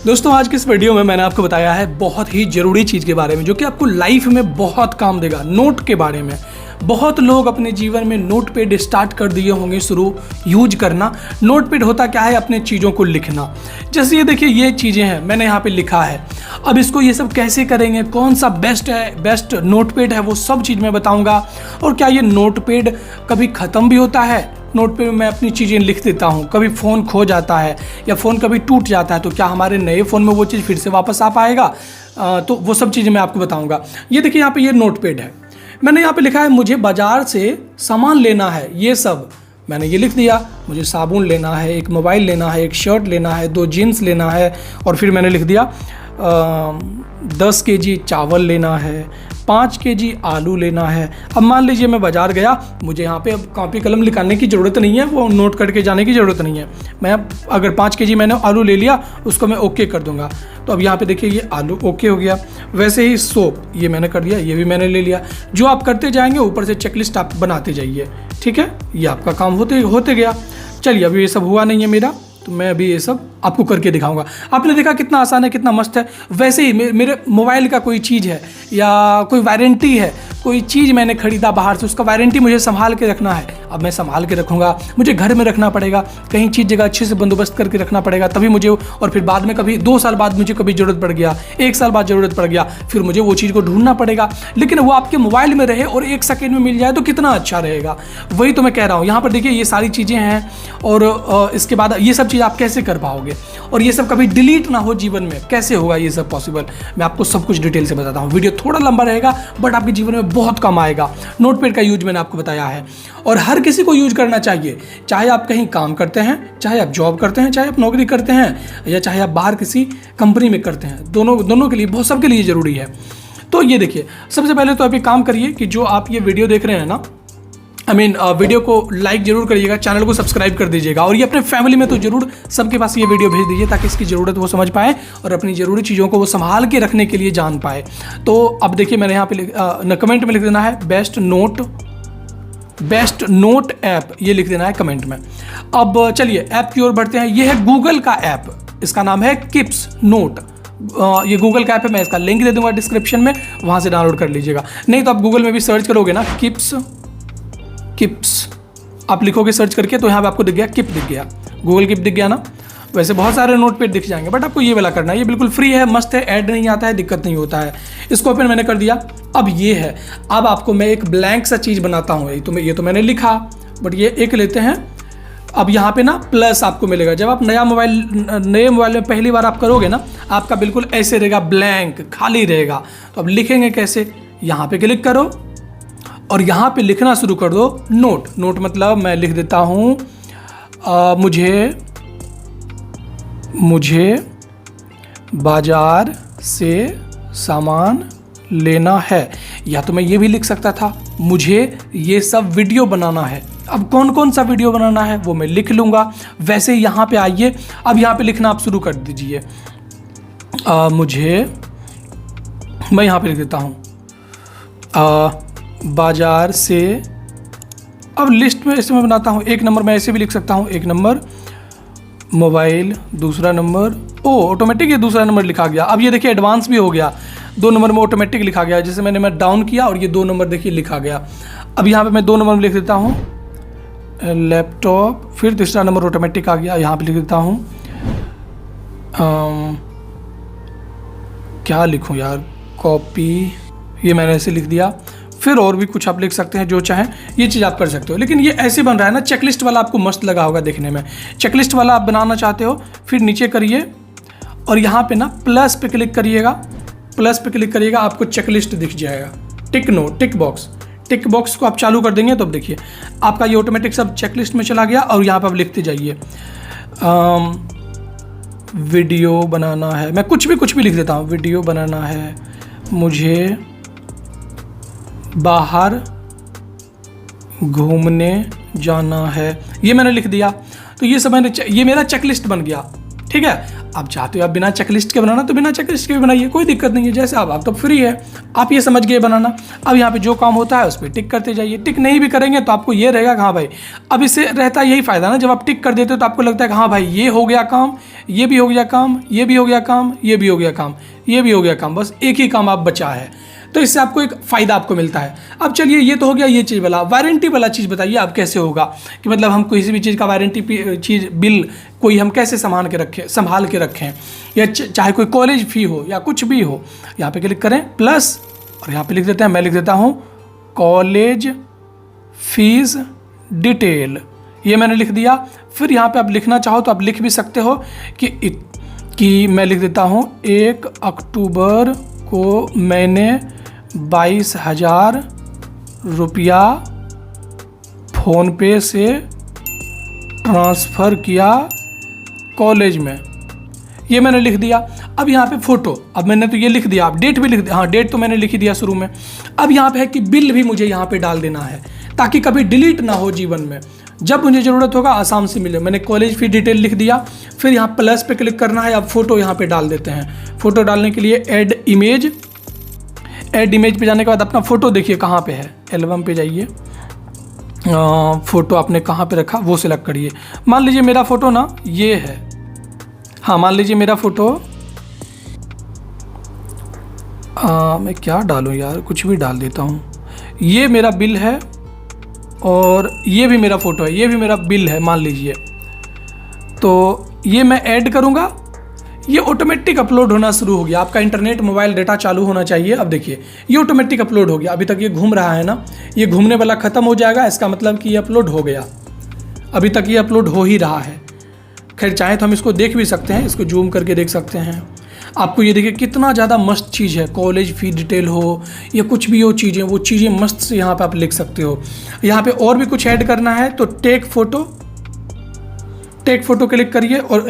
दोस्तों आज की इस वीडियो में मैंने आपको बताया है बहुत ही ज़रूरी चीज़ के बारे में जो कि आपको लाइफ में बहुत काम देगा। नोट के बारे में बहुत लोग अपने जीवन में नोटपैड स्टार्ट कर दिए होंगे शुरू यूज करना। नोटपैड होता क्या है? अपने चीज़ों को लिखना। जैसे ये देखिए ये चीज़ें हैं मैंने यहाँ पे लिखा है। अब इसको ये सब कैसे करेंगे, कौन सा बेस्ट नोटपैड है, वो सब चीज़ मैं बताऊँगा। और क्या ये नोटपैड कभी ख़त्म भी होता है? नोटपैड में मैं अपनी चीज़ें लिख देता हूँ, कभी फ़ोन खो जाता है या फ़ोन कभी टूट जाता है तो क्या हमारे नए फ़ोन में वो चीज़ फिर से वापस आ पाएगा? तो वो सब चीज़ें मैं आपको बताऊँगा। ये देखिए यहाँ पे ये नोटपैड है, मैंने यहाँ पे लिखा है मुझे बाज़ार से सामान लेना है। ये सब मैंने ये लिख दिया। मुझे साबुन लेना है, एक मोबाइल लेना है, एक शर्ट लेना है, 2 जीन्स लेना है और फिर मैंने लिख दिया 10 केजी चावल लेना है, 5 केजी आलू लेना है। अब मान लीजिए मैं बाज़ार गया, मुझे यहाँ पे अब कॉपी कलम लिखाने की ज़रूरत नहीं है, वो नोट करके जाने की ज़रूरत नहीं है। मैं अगर 5 केजी मैंने आलू ले लिया उसको मैं ओके कर दूंगा। तो अब यहाँ पे देखिए ये आलू ओके हो गया। वैसे ही सोप ये मैंने कर दिया, ये भी मैंने ले लिया। जो आप करते जाएंगे ऊपर से चेकलिस्ट आप बनाते जाइए, ठीक है? ये आपका काम होते गया। चलिए अभी ये सब हुआ नहीं है मेरा, तो मैं अभी ये सब आपको करके दिखाऊंगा। आपने देखा कितना आसान है, कितना मस्त है। वैसे ही मेरे मोबाइल का कोई चीज़ है या कोई वारंटी है, कोई चीज़ मैंने खरीदा बाहर से, उसका वारंटी मुझे संभाल के रखना है। अब मैं संभाल के रखूँगा, मुझे घर में रखना पड़ेगा, कहीं चीज़ जगह अच्छे से बंदोबस्त करके रखना पड़ेगा तभी मुझे। और फिर बाद में कभी 2 साल बाद मुझे कभी ज़रूरत पड़ गया, 1 साल बाद ज़रूरत पड़ गया, फिर मुझे वो चीज़ को ढूंढना पड़ेगा। लेकिन वो आपके मोबाइल में रहे और 1 सेकेंड में मिल जाए तो कितना अच्छा रहेगा। वही तो मैं कह रहा हूँ। यहाँ पर देखिए ये सारी चीज़ें हैं और इसके बाद ये सब चीज़ आप कैसे कर पाओगे और ये सब कभी डिलीट ना हो जीवन में, कैसे होगा ये सब पॉसिबल, मैं आपको सब कुछ डिटेल से बताता हूँ। वीडियो थोड़ा लंबा रहेगा बट आपके जीवन में बहुत काम आएगा। नोटपैड का यूज मैंने आपको बताया है और हर किसी को यूज करना चाहिए, चाहे आप कहीं काम करते हैं, चाहे आप जॉब करते हैं, चाहे आप नौकरी करते हैं या चाहे आप बाहर किसी कंपनी में करते हैं। दोनों के लिए, बहुत सबके लिए ज़रूरी है। तो ये देखिए सबसे पहले तो आप एक काम करिए कि जो आप ये वीडियो देख रहे हैं ना, वीडियो को लाइक जरूर करिएगा, चैनल को सब्सक्राइब कर दीजिएगा और ये अपने फैमिली में तो जरूर सबके पास ये वीडियो भेज दीजिए ताकि इसकी ज़रूरत वो समझ पाए और अपनी ज़रूरी चीज़ों को वो संभाल के रखने के लिए जान पाए। तो अब देखिए मैंने यहाँ पे कमेंट में लिख देना है बेस्ट नोट ऐप, ये लिख देना है कमेंट में। अब चलिए ऐप की ओर बढ़ते हैं। ये है गूगल का ऐप, इसका नाम है किप्स नोट। ये गूगल का ऐप है, मैं इसका लिंक दे दूंगा डिस्क्रिप्शन में, वहाँ से डाउनलोड कर लीजिएगा। नहीं तो आप गूगल में भी सर्च करोगे ना किप्स आप लिखोगे सर्च करके तो यहाँ पे आपको दिख गया, किप दिख गया, गूगल किप दिख गया ना। वैसे बहुत सारे नोटपैड दिख जाएंगे बट आपको ये वाला करना है। ये बिल्कुल फ्री है, मस्त है, ऐड नहीं आता है, दिक्कत नहीं होता है। इसको ओपन मैंने कर दिया। अब ये है, अब आपको मैं एक ब्लैंक सा चीज़ बनाता हूँ। ये तो मैंने लिखा बट ये एक लेते हैं। अब यहाँ पे ना प्लस आपको मिलेगा। जब आप नए मोबाइल में पहली बार आप करोगे ना, आपका बिल्कुल ऐसे रहेगा, ब्लैंक खाली रहेगा। तो अब लिखेंगे कैसे? यहाँ पे क्लिक करो और यहाँ पे लिखना शुरू कर दो नोट मतलब मैं लिख देता हूँ मुझे बाजार से सामान लेना है। या तो मैं ये भी लिख सकता था मुझे ये सब वीडियो बनाना है। अब कौन सा वीडियो बनाना है वो मैं लिख लूँगा। वैसे यहाँ पे आइए, अब यहाँ पे लिखना आप शुरू कर दीजिए। मैं यहाँ पे लिख देता हूँ बाजार से। अब लिस्ट में ऐसे मैं बनाता हूँ, 1 नंबर मैं ऐसे भी लिख सकता हूँ, 1 नंबर मोबाइल, दूसरा नंबर ऑटोमेटिक ये दूसरा नंबर लिखा गया। अब ये देखिए एडवांस भी हो गया, 2 नंबर में ऑटोमेटिक लिखा गया। जैसे मैं डाउन किया और ये 2 नंबर देखिए लिखा गया। अब यहाँ पे मैं 2 नंबर में लिख देता हूँ लैपटॉप, फिर तीसरा नंबर ऑटोमेटिक आ गया। यहाँ पे लिख देता हूँ क्या लिखूँ यार, कॉपी, ये मैंने ऐसे लिख दिया। फिर और भी कुछ आप लिख सकते हैं, जो चाहें ये चीज़ आप कर सकते हो। लेकिन ये ऐसे बन रहा है ना, चेकलिस्ट वाला आपको मस्त लगा होगा देखने में। चेकलिस्ट वाला आप बनाना चाहते हो, फिर नीचे करिए और यहाँ पे ना प्लस पे क्लिक करिएगा। आपको चेकलिस्ट दिख जाएगा। टिक बॉक्स को आप चालू कर देंगे तो अब देखिए आपका ये ऑटोमेटिक सब चेकलिस्ट में चला गया। और यहाँ पर आप लिखते जाइए वीडियो बनाना है, मैं कुछ भी लिख देता हूँ। वीडियो बनाना है, मुझे बाहर घूमने जाना है, ये मैंने लिख दिया। तो ये सब ये मेरा चेकलिस्ट बन गया, ठीक है। आप चाहते हो आप बिना चेकलिस्ट के बनाना तो बिना चेकलिस्ट के भी बनाइए, कोई दिक्कत नहीं है। जैसे आप तो फ्री है, आप ये समझ गए बनाना। अब यहाँ पे जो काम होता है उस पर टिक करते जाइए। टिक नहीं भी करेंगे तो आपको ये रहेगा कि हाँ भाई, अब इससे रहता है यही फ़ायदा ना, जब आप टिक कर देते हो तो आपको लगता है कि हाँ भाई ये हो गया काम, ये भी हो गया काम, ये भी हो गया काम, ये भी हो गया काम, ये भी हो गया काम, बस एक ही काम आप बचा है। तो इससे आपको एक फ़ायदा आपको मिलता है। अब चलिए ये तो हो गया ये चीज़ वाला। वारंटी वाला चीज़ बताइए आप कैसे होगा कि मतलब हम किसी भी चीज़ का वारंटी चीज़ बिल कोई हम कैसे संभाल के रखें या चाहे कोई कॉलेज फ़ी हो या कुछ भी हो। यहाँ पे क्लिक करें प्लस और यहाँ पे लिख देते हैं, मैं लिख देता हूँ कॉलेज फीस डिटेल, ये मैंने लिख दिया। फिर यहाँ पे आप लिखना चाहो तो आप लिख भी सकते हो कि मैं लिख देता हूँ 1 अक्टूबर को मैंने 22,000 रुपया फ़ोनपे से ट्रांसफ़र किया कॉलेज में, ये मैंने लिख दिया। अब यहाँ पे फ़ोटो, अब मैंने तो ये लिख दिया, आप डेट भी लिख दिया, हाँ डेट तो मैंने लिख ही दिया शुरू में। अब यहाँ पे है कि बिल भी मुझे यहाँ पे डाल देना है ताकि कभी डिलीट ना हो जीवन में, जब मुझे ज़रूरत होगा आसाम से मिले। मैंने कॉलेज फ़ी डिटेल लिख दिया। फिर यहाँ प्लस पे क्लिक करना है, अब फ़ोटो यहाँ पे डाल देते हैं। फ़ोटो डालने के लिए ऐड इमेज पे जाने के बाद अपना फ़ोटो देखिए कहाँ पे है, एल्बम पे जाइए, फ़ोटो आपने कहाँ पे रखा वो सिलेक्ट करिए। मान लीजिए मेरा फ़ोटो ना ये है, हाँ मान लीजिए मेरा फ़ोटो, मैं क्या डालूँ यार, कुछ भी डाल देता हूँ। ये मेरा बिल है और ये भी मेरा फ़ोटो है, ये भी मेरा बिल है मान लीजिए। तो ये मैं ऐड करूँगा, ये ऑटोमेटिक अपलोड होना शुरू हो गया। आपका इंटरनेट मोबाइल डेटा चालू होना चाहिए। अब देखिए ये ऑटोमेटिक अपलोड हो गया। अभी तक ये घूम रहा है ना, ये घूमने वाला ख़त्म हो जाएगा, इसका मतलब कि ये अपलोड हो गया। अभी तक ये अपलोड हो ही रहा है। खैर चाहे तो हम इसको देख भी सकते हैं, इसको जूम करके देख सकते हैं। आपको ये देखिए कितना ज़्यादा मस्त चीज़ है, कॉलेज फ़ी डिटेल हो या कुछ भी हो चीज़ें, वो चीज़ें मस्त से यहाँ पे आप लिख सकते हो। यहाँ पे और भी कुछ ऐड करना है तो टेक फ़ोटो क्लिक करिए और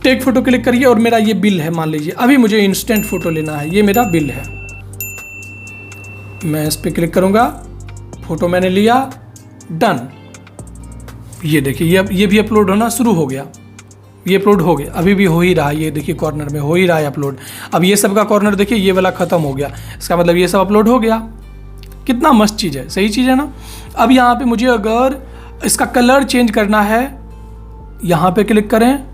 टेक फ़ोटो क्लिक करिए और मेरा ये बिल है मान लीजिए। अभी मुझे इंस्टेंट फ़ोटो लेना है, ये मेरा बिल है। मैं इस पर क्लिक करूँगा, फ़ोटो मैंने लिया, डन। ये देखिए ये भी अपलोड होना शुरू हो गया, ये अपलोड हो गया, अभी भी हो ही रहा है। ये देखिए कॉर्नर में हो ही रहा है अपलोड। अब ये सब का कॉर्नर देखिए ये वाला ख़त्म हो गया, इसका मतलब ये सब अपलोड हो गया। कितना मस्त चीज़ है, सही चीज़ है ना। अब यहाँ पे मुझे अगर इसका कलर चेंज करना है, यहाँ पे क्लिक करें,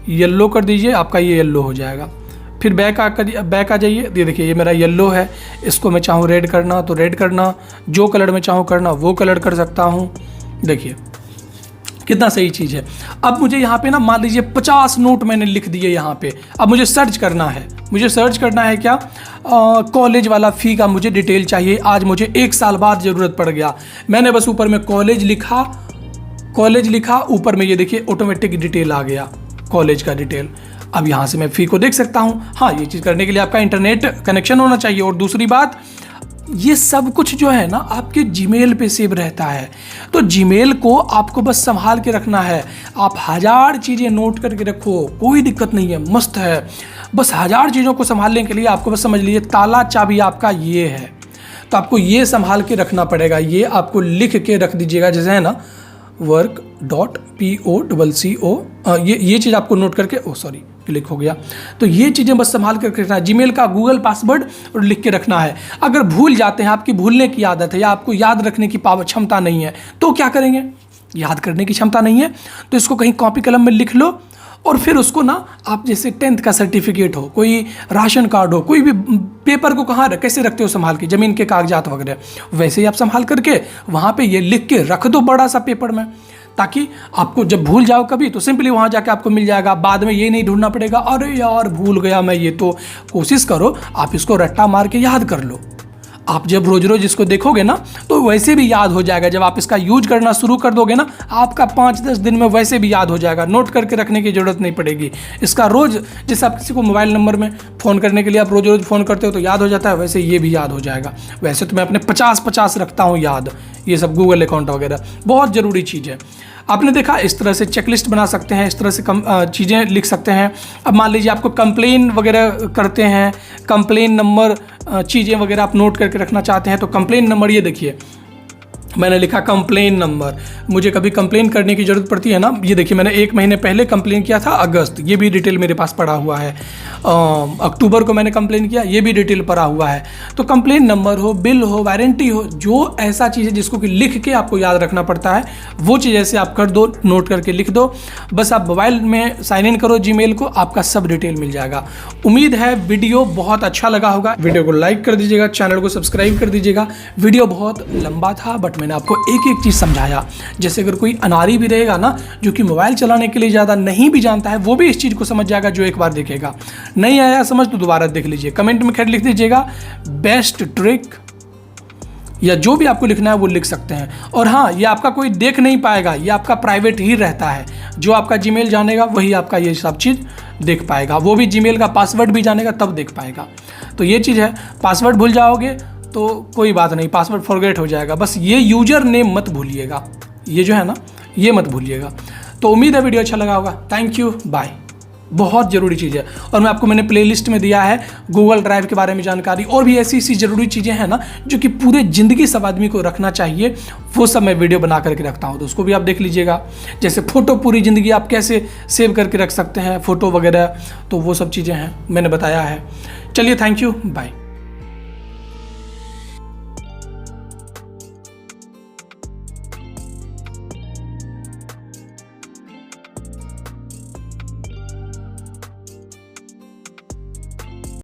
येलो कर दीजिए, आपका ये येलो हो जाएगा। फिर बैक आ जाइए, ये देखिए ये मेरा येलो है, इसको मैं चाहूँ रेड करना तो रेड करना, जो कलर में चाहूँ करना वो कलर कर सकता हूँ। देखिए कितना सही चीज़ है। अब मुझे यहाँ पे ना मान लीजिए 50 नोट मैंने लिख दिए यहाँ पे। अब मुझे सर्च करना है, क्या कॉलेज वाला फ़ी का मुझे डिटेल चाहिए। आज मुझे 1 साल बाद ज़रूरत पड़ गया, मैंने बस ऊपर में कॉलेज लिखा, ऊपर में ये देखिए ऑटोमेटिक डिटेल आ गया, कॉलेज का डिटेल। अब यहाँ से मैं फ़ी को देख सकता हूँ। हाँ, ये चीज़ करने के लिए आपका इंटरनेट कनेक्शन होना चाहिए। और दूसरी बात, ये सब कुछ जो है ना आपके जीमेल पे सेव रहता है, तो जीमेल को आपको बस संभाल के रखना है। आप 1000 चीज़ें नोट करके रखो, कोई दिक्कत नहीं है, मस्त है। बस 1000 चीज़ों को संभालने के लिए आपको बस समझ लीजिए ताला चाबी आपका ये है, तो आपको ये संभाल के रखना पड़ेगा। ये आपको लिख के रख दीजिएगा, जैसे है ना work.POCCO, ये चीज़ आपको नोट करके, क्लिक हो गया। तो ये चीज़ें बस संभाल कर रखना है। जीमेल का गूगल पासवर्ड और लिख के रखना है। अगर भूल जाते हैं, आपकी भूलने की आदत है या आपको याद रखने की क्षमता नहीं है, तो क्या करेंगे? याद करने की क्षमता नहीं है तो इसको कहीं कॉपी कलम में लिख लो और फिर उसको ना आप जैसे 10th का सर्टिफिकेट हो, कोई राशन कार्ड हो, कोई भी पेपर को कहाँ कैसे रखते हो संभाल के, ज़मीन के कागजात वगैरह, वैसे ही आप संभाल करके वहाँ पे ये लिख के रख दो बड़ा सा पेपर में, ताकि आपको जब भूल जाओ कभी तो सिंपली वहाँ जाके आपको मिल जाएगा। बाद में ये नहीं ढूंढना पड़ेगा, अरे यार भूल गया मैं ये। तो कोशिश करो आप इसको रट्टा मार के याद कर लो। आप जब रोज रोज इसको देखोगे ना तो वैसे भी याद हो जाएगा। जब आप इसका यूज करना शुरू कर दोगे ना, आपका 5-10 दिन में वैसे भी याद हो जाएगा। नोट करके रखने की ज़रूरत नहीं पड़ेगी इसका। रोज़ जैसे आप किसी को मोबाइल नंबर में फ़ोन करने के लिए आप रोज रोज फ़ोन करते हो तो याद हो जाता है, वैसे ये भी याद हो जाएगा। वैसे तो मैं अपने 50-50 रखता हूँ याद, ये सब गूगल अकाउंट वगैरह बहुत ज़रूरी चीज़ है। आपने देखा इस तरह से चेकलिस्ट बना सकते हैं, इस तरह से चीज़ें लिख सकते हैं। अब मान लीजिए आपको कंप्लेन वगैरह करते हैं, कंप्लेन नंबर चीज़ें वगैरह आप नोट करके रखना चाहते हैं, तो कंप्लेन नंबर ये देखिए मैंने लिखा कंप्लेन नंबर। मुझे कभी कंप्लेन करने की ज़रूरत पड़ती है ना, ये देखिए मैंने 1 महीने पहले कंप्लेन किया था अगस्त, ये भी डिटेल मेरे पास पड़ा हुआ है। अक्टूबर को मैंने कंप्लेन किया, ये भी डिटेल पड़ा हुआ है। तो कंप्लेन नंबर हो, बिल हो, वारंटी हो, जो ऐसा चीज़ है जिसको कि लिख के आपको याद रखना पड़ता है, वो चीज़ ऐसे आप कर दो, नोट करके लिख दो। बस आप मोबाइल में साइन इन करो जीमेल को, आपका सब डिटेल मिल जाएगा। उम्मीद है वीडियो बहुत अच्छा लगा होगा। वीडियो को लाइक कर दीजिएगा, चैनल को सब्सक्राइब कर दीजिएगा। वीडियो बहुत लंबा था बट मैंने आपको एक एक चीज़ समझाया। जैसे अगर कोई अनारी भी रहेगा ना, जो कि मोबाइल चलाने के लिए ज़्यादा नहीं भी जानता है, वो भी इस चीज़ को समझ जाएगा जो एक बार देखेगा। नहीं आया समझ तो दोबारा देख लीजिए, कमेंट में खैर लिख दीजिएगा बेस्ट ट्रिक, या जो भी आपको लिखना है वो लिख सकते हैं। और हाँ, ये आपका कोई देख नहीं पाएगा, ये आपका प्राइवेट ही रहता है। जो आपका जीमेल जानेगा वही आपका ये सब चीज़ देख पाएगा, वो भी जीमेल का पासवर्ड भी जानेगा तब देख पाएगा। तो ये चीज़ है, पासवर्ड भूल जाओगे तो कोई बात नहीं, पासवर्ड फॉरगेट हो जाएगा, बस ये यूजर नेम मत भूलिएगा, ये जो है ना ये मत भूलिएगा। तो उम्मीद है वीडियो अच्छा लगा होगा। Thank you, bye. बहुत ज़रूरी चीज़ है, और मैं आपको मैंने प्लेलिस्ट में दिया है गूगल ड्राइव के बारे में जानकारी, और भी ऐसी ऐसी ज़रूरी चीज़ें हैं ना जो कि पूरे ज़िंदगी सब आदमी को रखना चाहिए, वो सब मैं वीडियो बना करके रखता हूँ, तो उसको भी आप देख लीजिएगा। जैसे फ़ोटो पूरी ज़िंदगी आप कैसे सेव करके रख सकते हैं, फ़ोटो वगैरह, तो वो सब चीज़ें हैं मैंने बताया है। चलिए, थैंक यू, बाय।